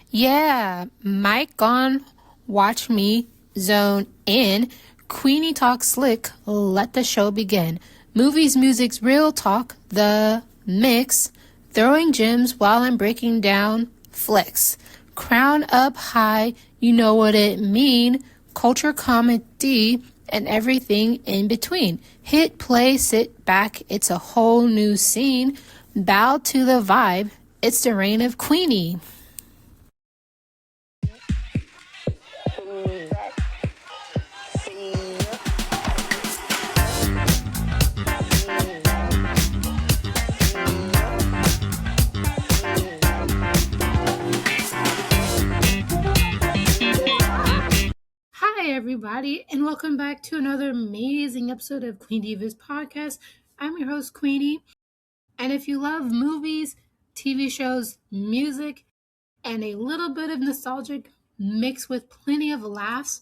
Yeah, mic on, watch me, zone in. Queenie talk slick, let the show begin. Movies, music's real talk, the mix. Throwing gems while I'm breaking down flicks. Crown up high, you know what it mean. Culture, comedy, and everything in between. Hit play, sit back, it's a whole new scene. Bow to the vibe, it's the reign of Queenie. Hi, everybody, and welcome back to another amazing episode of Queen Diva's podcast. I'm your host, Queenie, and if you love movies, TV shows, music, and a little bit of nostalgic mixed with plenty of laughs,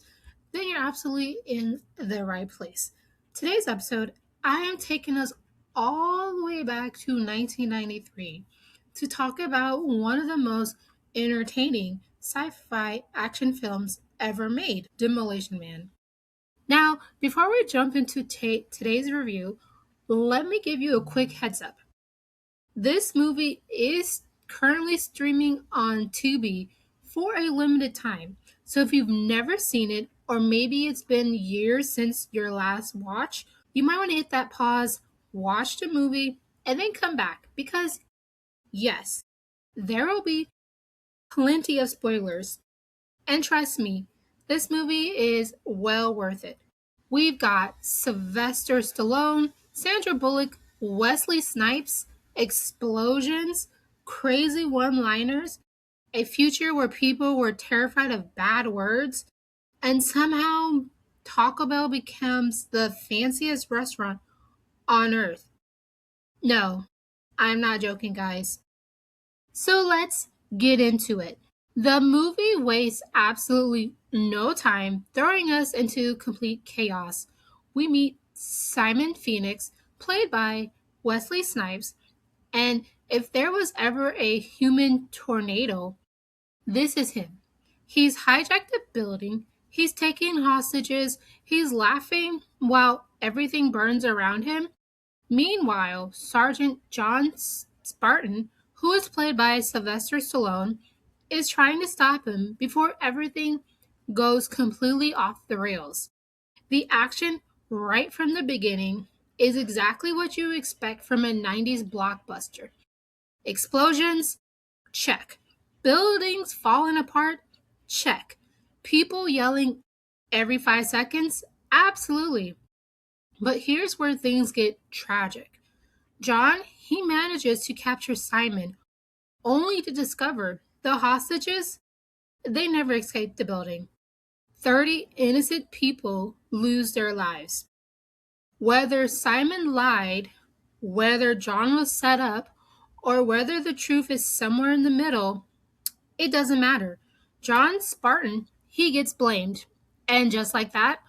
then you're absolutely in the right place. Today's episode, I am taking us all the way back to 1993 to talk about one of the most entertaining sci-fi action films ever made, Demolition Man. Now, before we jump into today's review, let me give you a quick heads up. This movie is currently streaming on Tubi for a limited time. So if you've never seen it, or maybe it's been years since your last watch, you might want to hit that pause, watch the movie, and then come back because, yes, there will be plenty of spoilers. And trust me, this movie is well worth it. We've got Sylvester Stallone, Sandra Bullock, Wesley Snipes, explosions, crazy one liners, a future where people were terrified of bad words, and somehow Taco Bell becomes the fanciest restaurant on earth. No, I'm not joking, guys. So let's get into it. The movie wastes absolutely no time throwing us into complete chaos. We meet Simon Phoenix, played by Wesley Snipes, and if there was ever a human tornado, this is him. He's hijacked a building, he's taking hostages, he's laughing while everything burns around him. Meanwhile, Sergeant John Spartan, who is played by Sylvester Stallone, is trying to stop him before everything goes completely off the rails. The action right from the beginning is exactly what you expect from a 90s blockbuster. Explosions? Check. Buildings falling apart? Check. People yelling every 5 seconds? Absolutely. But here's where things get tragic. John, he manages to capture Simon, only to discover the hostages, they never escaped the building. 30 innocent people lose their lives. Whether Simon lied, whether John was set up, or whether the truth is somewhere in the middle, it doesn't matter. John Spartan, he gets blamed. And just like that,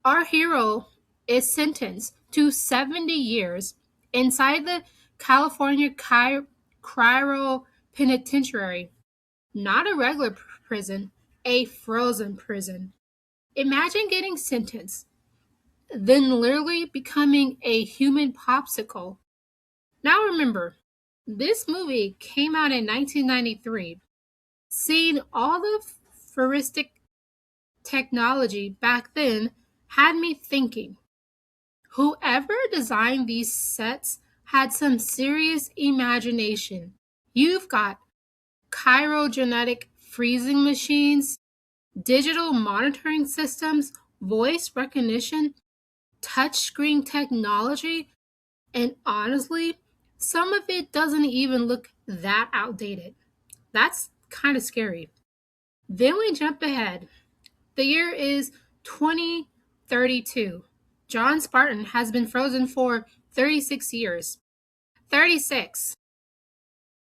our hero is sentenced to 70 years inside the California Cryo Penitentiary. Not a regular prison, a frozen prison. Imagine getting sentenced, then literally becoming a human popsicle. Now remember, this movie came out in 1993. Seeing all the futuristic technology back then had me thinking, whoever designed these sets had some serious imagination. You've got cryogenic freezing machines, digital monitoring systems, voice recognition, touchscreen technology, and honestly, some of it doesn't even look that outdated. That's kind of scary. Then we jump ahead. The year is 2032. John Spartan has been frozen for 36 years. 36.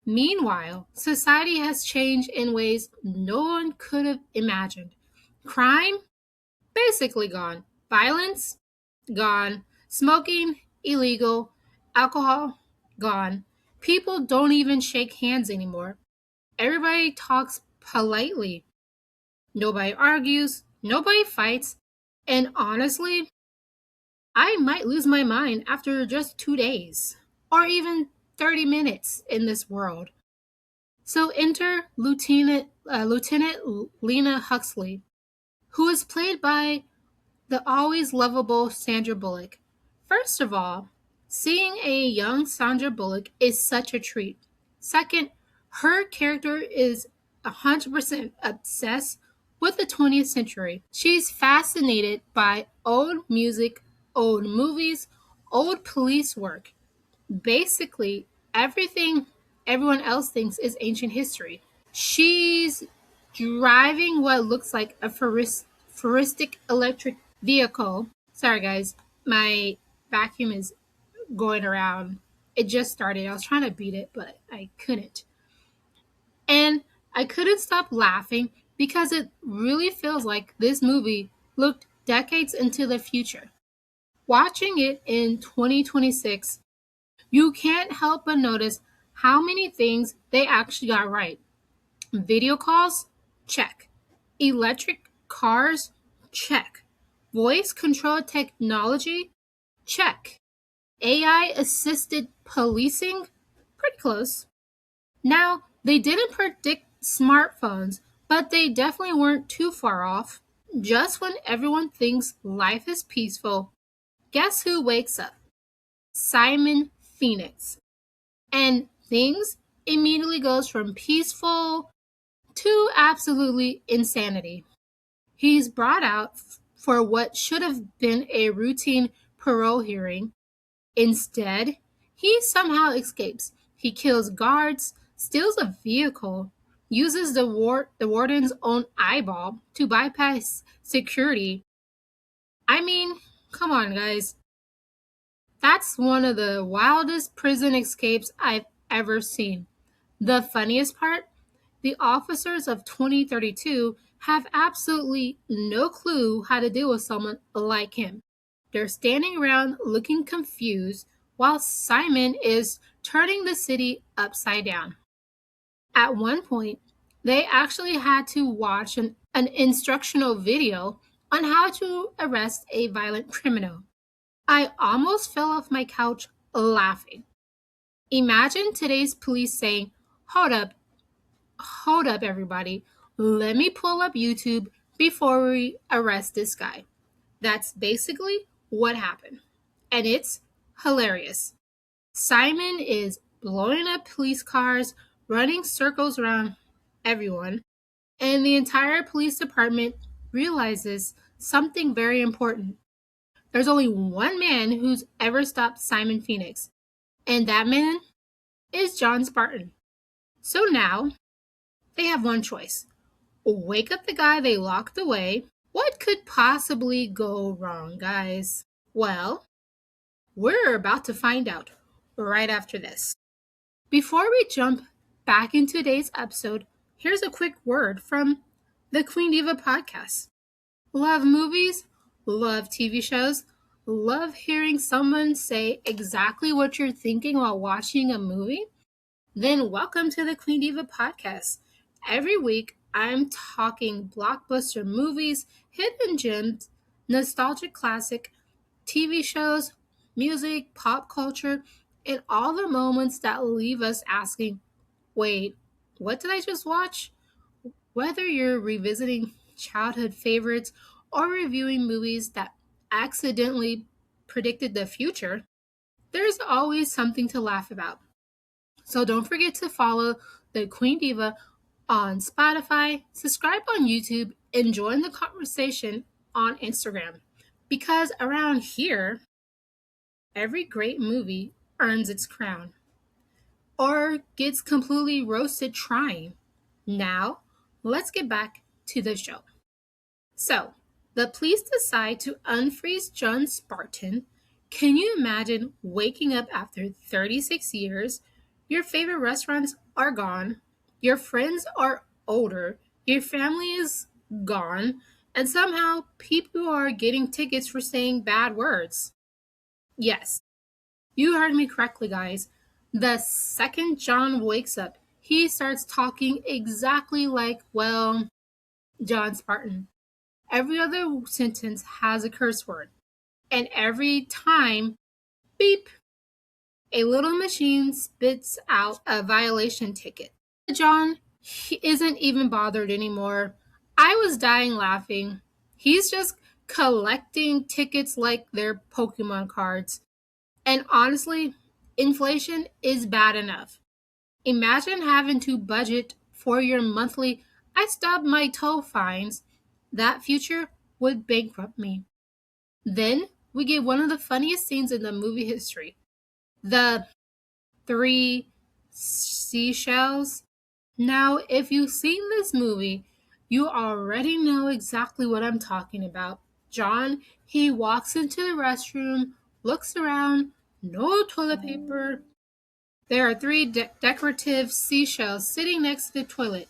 Meanwhile, society has changed in ways no one could have imagined. Crime? Basically gone. Violence? Gone. Smoking? Illegal. Alcohol? Gone. People don't even shake hands anymore. Everybody talks politely. Nobody argues, nobody fights, and honestly, I might lose my mind after just 2 days, or even 30 minutes in this world. So enter Lieutenant Lena Huxley, who is played by the always lovable Sandra Bullock. First of all, seeing a young Sandra Bullock is such a treat. Second, her character is 100% obsessed with the 20th century. She's fascinated by old music, old movies, old police work. Basically, everything everyone else thinks is ancient history. She's driving what looks like a futuristic electric vehicle. Sorry, guys, my vacuum is going around. It just started. I was trying to beat it, but I couldn't. And I couldn't stop laughing because it really feels like this movie looked decades into the future. Watching it in 2026, you can't help but notice how many things they actually got right. Video calls? Check. Electric cars? Check. Voice control technology? Check. AI assisted policing? Pretty close. Now, they didn't predict smartphones, but they definitely weren't too far off. Just when everyone thinks life is peaceful, guess who wakes up? Simon Phoenix. And things immediately goes from peaceful to absolutely insanity. He's brought out for what should have been a routine parole hearing. Instead, he somehow escapes. He kills guards, steals a vehicle, uses the warden's own eyeball to bypass security. I mean, come on, guys. That's one of the wildest prison escapes I've ever seen. The funniest part? The officers of 2032 have absolutely no clue how to deal with someone like him. They're standing around looking confused while Simon is turning the city upside down. At one point, they actually had to watch an instructional video on how to arrest a violent criminal. I almost fell off my couch laughing. Imagine today's police saying, hold up, everybody. Let me pull up YouTube before we arrest this guy. That's basically what happened. And it's hilarious. Simon is blowing up police cars, running circles around everyone, and the entire police department realizes something very important. There's only one man who's ever stopped Simon Phoenix, and that man is John Spartan. So now they have one choice: wake up the guy they locked away. What could possibly go wrong, guys? Well, we're about to find out right after this. Before we jump back into today's episode, here's a quick word from the Queen Diva podcast. Love movies, love TV shows, love hearing someone say exactly what you're thinking while watching a movie? Then welcome to the Queen Diva podcast. Every week, I'm talking blockbuster movies, hidden gems, nostalgic classic, TV shows, music, pop culture, and all the moments that leave us asking, wait, what did I just watch? Whether you're revisiting childhood favorites or reviewing movies that accidentally predicted the future, there's always something to laugh about. So don't forget to follow the Queen Diva on Spotify, subscribe on YouTube, and join the conversation on Instagram. Because around here, every great movie earns its crown or gets completely roasted trying. Now, let's get back to the show. So, the police decide to unfreeze John Spartan. Can you imagine waking up after 36 years? Your favorite restaurants are gone, your friends are older, your family is gone, and somehow people are getting tickets for saying bad words. Yes, you heard me correctly, guys. The second John wakes up, he starts talking exactly like, well, John Spartan. Every other sentence has a curse word. And every time, beep, a little machine spits out a violation ticket. John, he isn't even bothered anymore. I was dying laughing. He's just collecting tickets like they're Pokemon cards. And honestly, inflation is bad enough. Imagine having to budget for your monthly I stubbed my toe fines. That future would bankrupt me. Then we get one of the funniest scenes in the movie history. The three seashells. Now, if you've seen this movie, you already know exactly what I'm talking about. John, he walks into the restroom, looks around, no toilet paper. There are three decorative seashells sitting next to the toilet.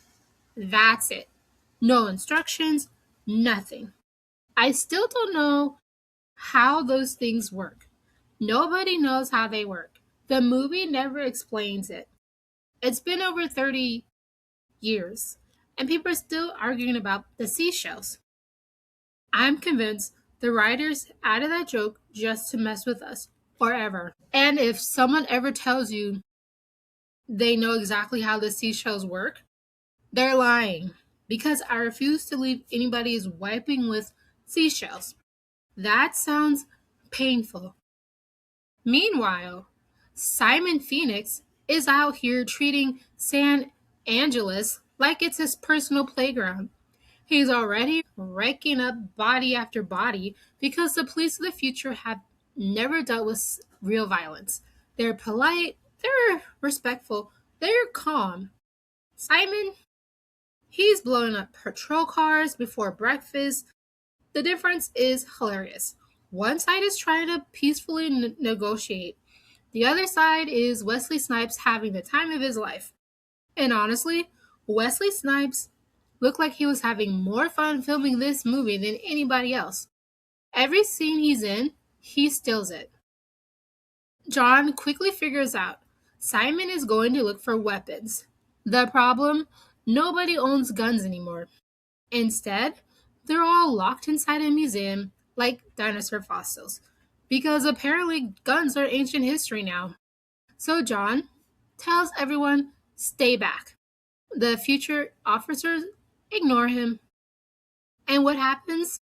That's it. No instructions, nothing. I still don't know how those things work. Nobody knows how they work. The movie never explains it. It's been over 30 years, and people are still arguing about the seashells. I'm convinced the writers added that joke just to mess with us forever. And if someone ever tells you they know exactly how the seashells work, they're lying. Because I refuse to believe anybody is wiping with seashells. That sounds painful. Meanwhile, Simon Phoenix is out here treating San Angeles like it's his personal playground. He's already raking up body after body because the police of the future have never dealt with real violence. They're polite, they're respectful, they're calm. Simon, he's blowing up patrol cars before breakfast. The difference is hilarious. One side is trying to peacefully negotiate. The other side is Wesley Snipes having the time of his life. And honestly, Wesley Snipes looked like he was having more fun filming this movie than anybody else. Every scene he's in, he steals it. John quickly figures out Simon is going to look for weapons. The problem? Nobody owns guns anymore. Instead, they're all locked inside a museum like dinosaur fossils. Because apparently guns are ancient history now. So John tells everyone, stay back. The future officers ignore him. And what happens?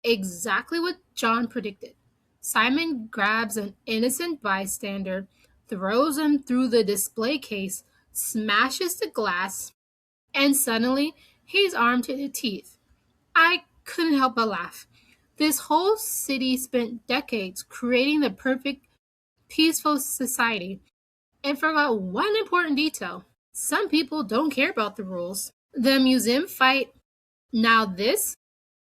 Exactly what John predicted. Simon grabs an innocent bystander, throws him through the display case, smashes the glass, and suddenly he's armed to the teeth. I couldn't help but laugh. This whole city spent decades creating the perfect, peaceful society and forgot one important detail. Some people don't care about the rules. The museum fight. Now this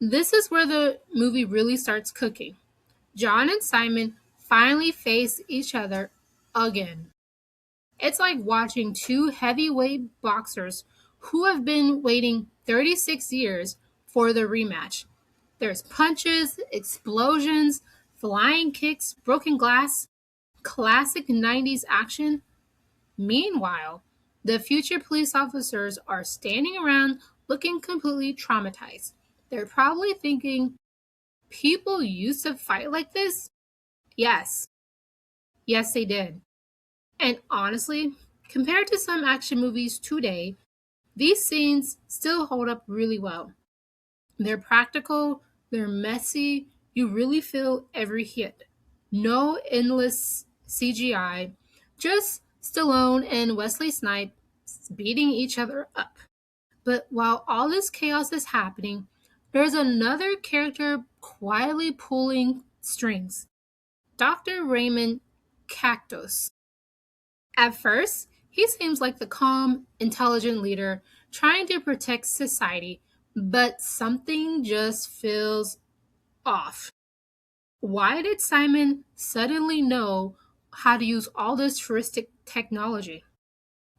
is where the movie really starts cooking. John and Simon finally face each other again. It's like watching two heavyweight boxers who have been waiting 36 years for the rematch. There's punches, explosions, flying kicks, broken glass, classic 90s action. Meanwhile, the future police officers are standing around looking completely traumatized. They're probably thinking, people used to fight like this? Yes. Yes, they did. And honestly, compared to some action movies today, these scenes still hold up really well. They're practical, they're messy, you really feel every hit. No endless CGI, just Stallone and Wesley Snipes beating each other up. But while all this chaos is happening, there's another character quietly pulling strings. Dr. Raymond Cactus. At first, he seems like the calm, intelligent leader trying to protect society, but something just feels off. Why did Simon suddenly know how to use all this futuristic technology?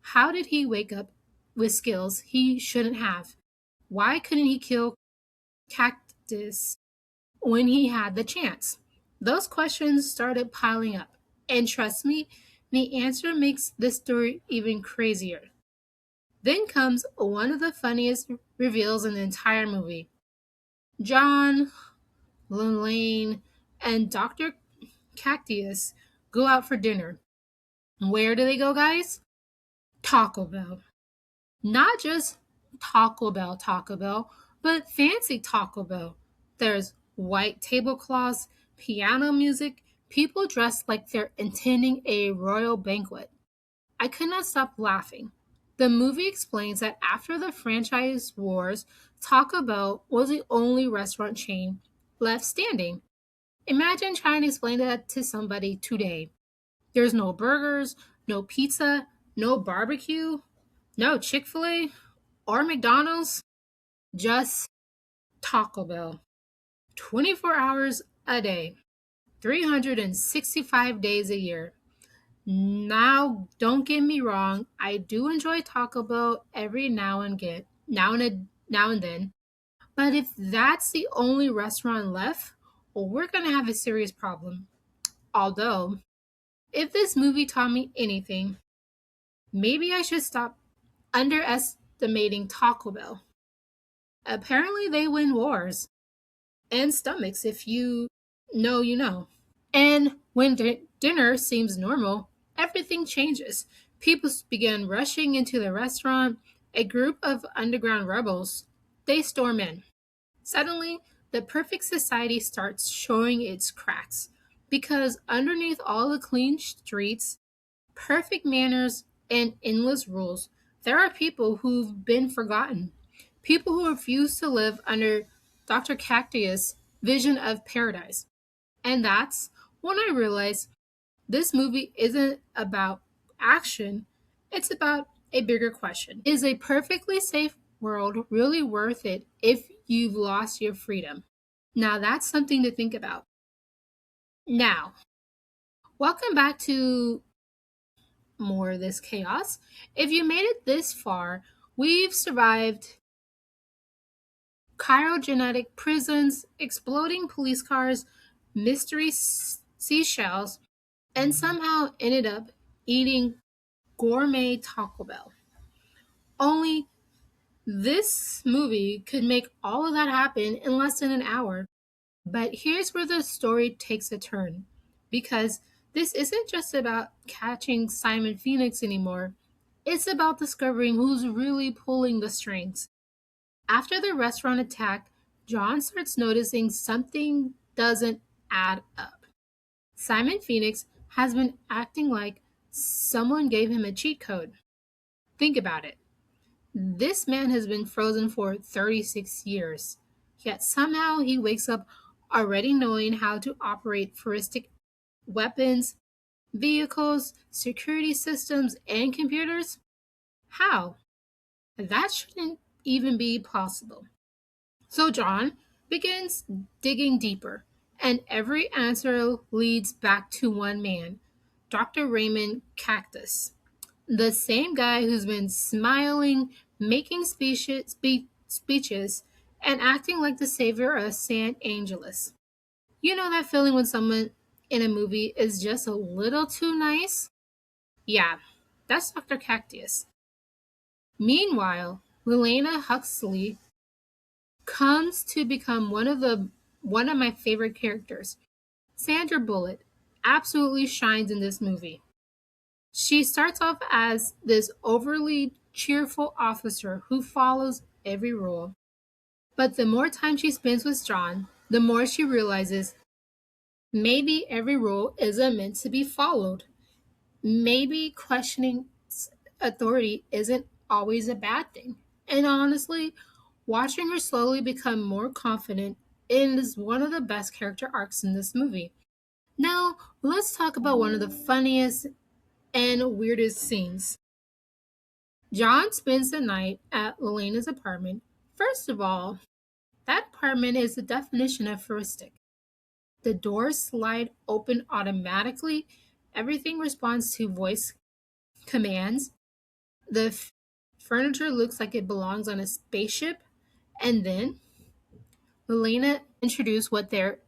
How did he wake up with skills he shouldn't have? Why couldn't he kill Cactus when he had the chance? Those questions started piling up. And trust me, the answer makes this story even crazier. Then comes one of the funniest reveals in the entire movie. John, Lane, and Dr. Cactus go out for dinner. Where do they go, guys? Taco Bell. Not just Taco Bell, but fancy Taco Bell. There's white tablecloths, piano music, people dressed like they're attending a royal banquet. I could not stop laughing. The movie explains that after the franchise wars, Taco Bell was the only restaurant chain left standing. Imagine trying to explain that to somebody today. There's no burgers, no pizza, no barbecue, no Chick fil A or McDonald's, just Taco Bell. 24 hours a day, 365 days a year. Now, don't get me wrong, I do enjoy Taco Bell every now and then. But if that's the only restaurant left, well, we're gonna have a serious problem. Although, if this movie taught me anything, maybe I should stop underestimating Taco Bell. Apparently, they win wars and stomachs if you know, you know. And when dinner seems normal, everything changes. People begin rushing into the restaurant. A group of underground rebels, they storm in. Suddenly, the perfect society starts showing its cracks because underneath all the clean streets, perfect manners, and endless rules, there are people who've been forgotten. People who refuse to live under Dr. Cactus' vision of paradise. And that's when I realized this movie isn't about action, it's about a bigger question. Is a perfectly safe world really worth it if you've lost your freedom? Now, that's something to think about. Now, welcome back to more of this chaos. If you made it this far, we've survived cryogenic prisons, exploding police cars, mystery seashells, and somehow ended up eating gourmet Taco Bell. Only this movie could make all of that happen in less than an hour. But here's where the story takes a turn. Because this isn't just about catching Simon Phoenix anymore, it's about discovering who's really pulling the strings. After the restaurant attack, John starts noticing something doesn't add up. Simon Phoenix has been acting like someone gave him a cheat code. Think about it. This man has been frozen for 36 years, yet somehow he wakes up already knowing how to operate futuristic weapons, vehicles, security systems, and computers? How? That shouldn't even be possible. So John begins digging deeper, and every answer leads back to one man, Dr. Raymond Cactus. The same guy who's been smiling, making speeches, and acting like the savior of San Angeles. You know that feeling when someone in a movie is just a little too nice? Yeah, that's Dr. Cactus. Meanwhile, Lelena Huxley comes to become one of my favorite characters. Sandra Bullock absolutely shines in this movie. She starts off as this overly cheerful officer who follows every rule. But the more time she spends with John, the more she realizes maybe every rule isn't meant to be followed. Maybe questioning authority isn't always a bad thing. And honestly, watching her slowly become more confident is one of the best character arcs in this movie. Now, let's talk about one of the funniest and weirdest scenes. John spends the night at Lena's apartment. First of all, that apartment is the definition of futuristic. The doors slide open automatically. Everything responds to voice commands. The furniture looks like it belongs on a spaceship. And then Elena introduced what they're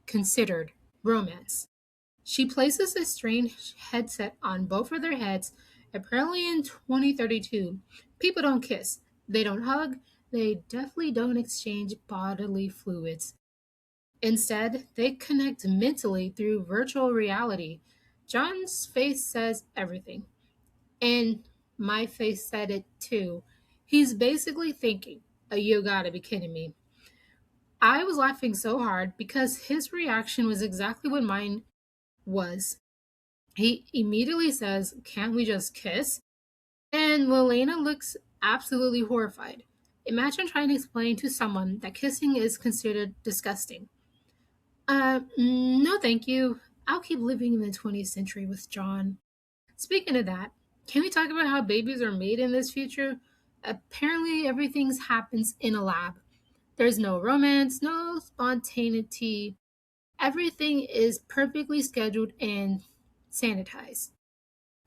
considered romance. She places a strange headset on both of their heads, Apparently, in 2032, people don't kiss, they don't hug, they definitely don't exchange bodily fluids. Instead, they connect mentally through virtual reality. John's face says everything, and my face said it too. He's basically thinking, oh, you gotta be kidding me. I was laughing so hard because his reaction was exactly what mine was. He immediately says, can't we just kiss? And Lelena looks absolutely horrified. Imagine trying to explain to someone that kissing is considered disgusting. No, thank you. I'll keep living in the 20th century with John. Speaking of that, can we talk about how babies are made in this future? Apparently, everything happens in a lab. There's no romance, no spontaneity. Everything is perfectly scheduled and sanitized.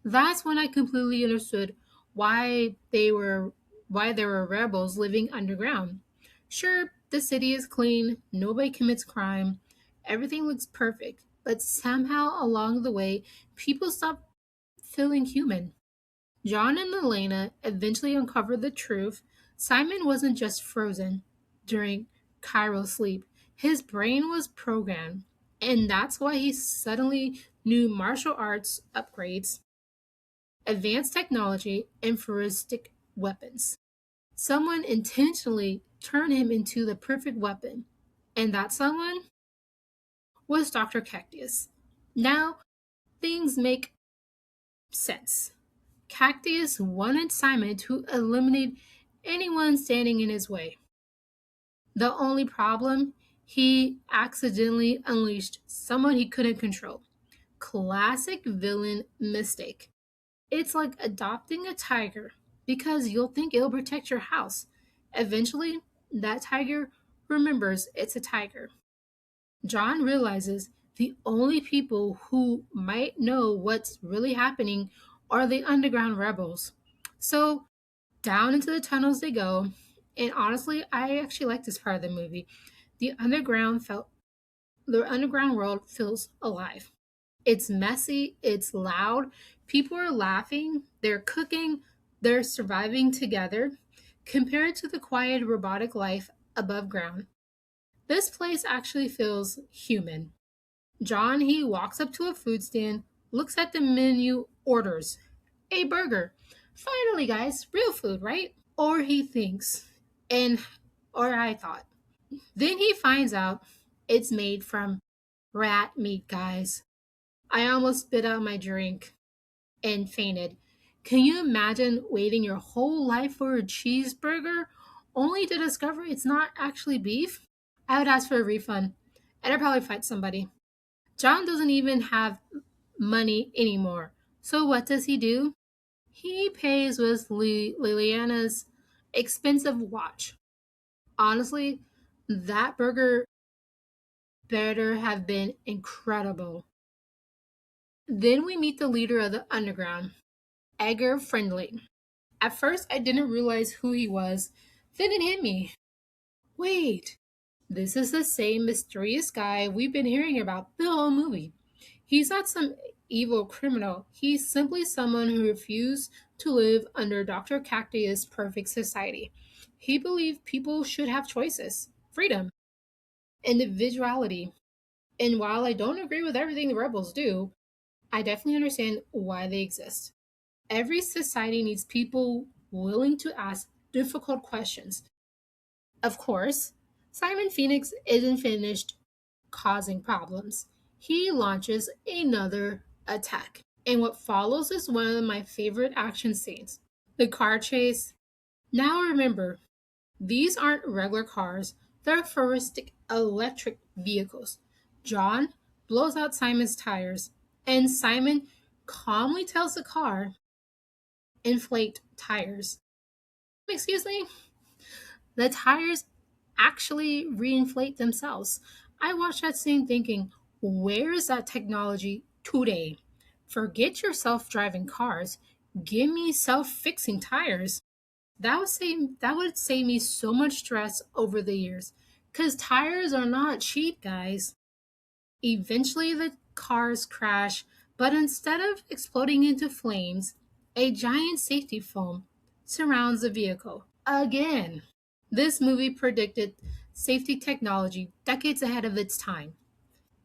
That's when I completely understood why they were why there were rebels living underground. Sure, the city is clean, nobody commits crime, everything looks perfect, but somehow along the way, people stop feeling human. John and Elena eventually uncovered the truth. Simon wasn't just frozen during chiral sleep. His brain was programmed, and that's why he suddenly knew martial arts upgrades, advanced technology, and futuristic weapons. Someone intentionally turned him into the perfect weapon, and that someone was Dr. Cactus. Now, things make sense. Cactus wanted Simon to eliminate anyone standing in his way. The only problem, he accidentally unleashed someone he couldn't control. Classic villain mistake. It's like adopting a tiger because you'll think it'll protect your house. Eventually, that tiger remembers it's a tiger. John realizes the only people who might know what's really happening are the underground rebels. So, down into the tunnels they go. And honestly, I actually like this part of the movie. The underground world feels alive. It's messy, it's loud, people are laughing, they're cooking, they're surviving together. Compared to the quiet robotic life above ground, this place actually feels human. John, he walks up to a food stand, looks at the menu, orders a burger. Finally, guys, real food, right? Or he thinks, and or I thought. Then he finds out it's made from rat meat, guys. I almost spit out my drink and fainted. Can you imagine waiting your whole life for a cheeseburger only to discover it's not actually beef? I would ask for a refund and I'd probably fight somebody. John doesn't even have money anymore. So what does he do? He pays with Liliana's expensive watch. Honestly, that burger better have been incredible. Then we meet the leader of the underground, Edgar Friendly. At first, I didn't realize who he was. Then it hit me. Wait, this is the same mysterious guy we've been hearing about the whole movie. He's not some evil criminal. He's simply someone who refused to live under Dr. Cactus' perfect society. He believed people should have choices, freedom, individuality. And while I don't agree with everything the rebels do, I definitely understand why they exist. Every society needs people willing to ask difficult questions. Of course, Simon Phoenix isn't finished causing problems. He launches another attack. And what follows is one of my favorite action scenes, the car chase. Now remember, these aren't regular cars, they're futuristic electric vehicles. John blows out Simon's tires, and Simon calmly tells the car, inflate tires. Excuse me? The tires actually reinflate themselves. I watched that scene thinking, where is that technology today? Forget your self driving cars. Give me self fixing tires. That would save me so much stress over the years. Cause tires are not cheap, guys. Eventually the cars crash, but instead of exploding into flames, A giant safety foam surrounds the vehicle. Again, this movie predicted safety technology decades ahead of its time.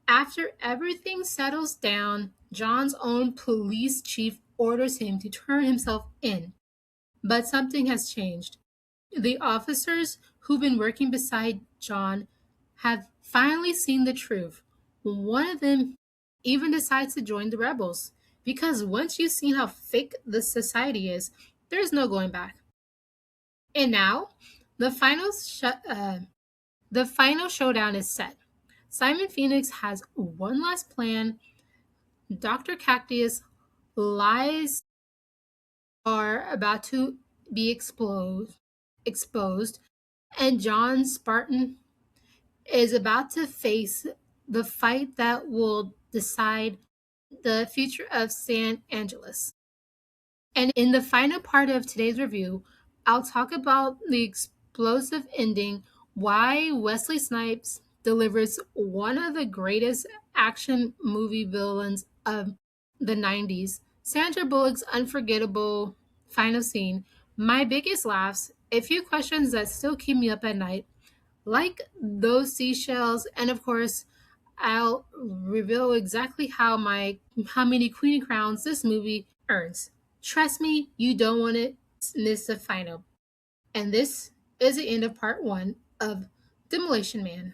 After everything settles down, John's own police chief orders him to turn himself in. But something has changed. The officers who've been working beside John have finally seen the truth. One of them even decides to join the rebels because once you've seen how fake the society is, there's no going back. And now, the the final showdown is set. Simon Phoenix has one last plan. Dr. Cactus lies are about to be exposed, and John Spartan is about to face the fight that will decide the future of San Angeles. And in the final part of today's review, I'll talk about the explosive ending, why Wesley Snipes delivers one of the greatest action movie villains of the 90s, Sandra Bullock's unforgettable final scene, my biggest laughs, a few questions that still keep me up at night, like those seashells, and of course, I'll reveal exactly how many Queenie crowns this movie earns. Trust me, you don't want to miss the final. And this is the end of part 1 of Demolition Man.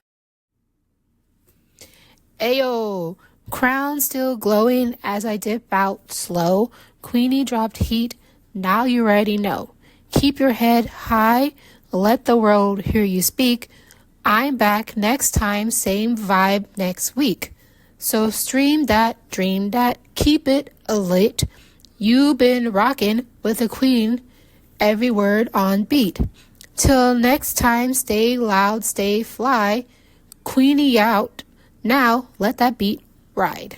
Ayo, crown still glowing as I dip out slow. Queenie dropped heat, now you already know. Keep your head high, let the world hear you speak. I'm back next time, same vibe next week. So stream that, dream that, keep it lit. You've been rocking with the queen, every word on beat. Till next time, stay loud, stay fly. Queenie out. Now let that beat ride.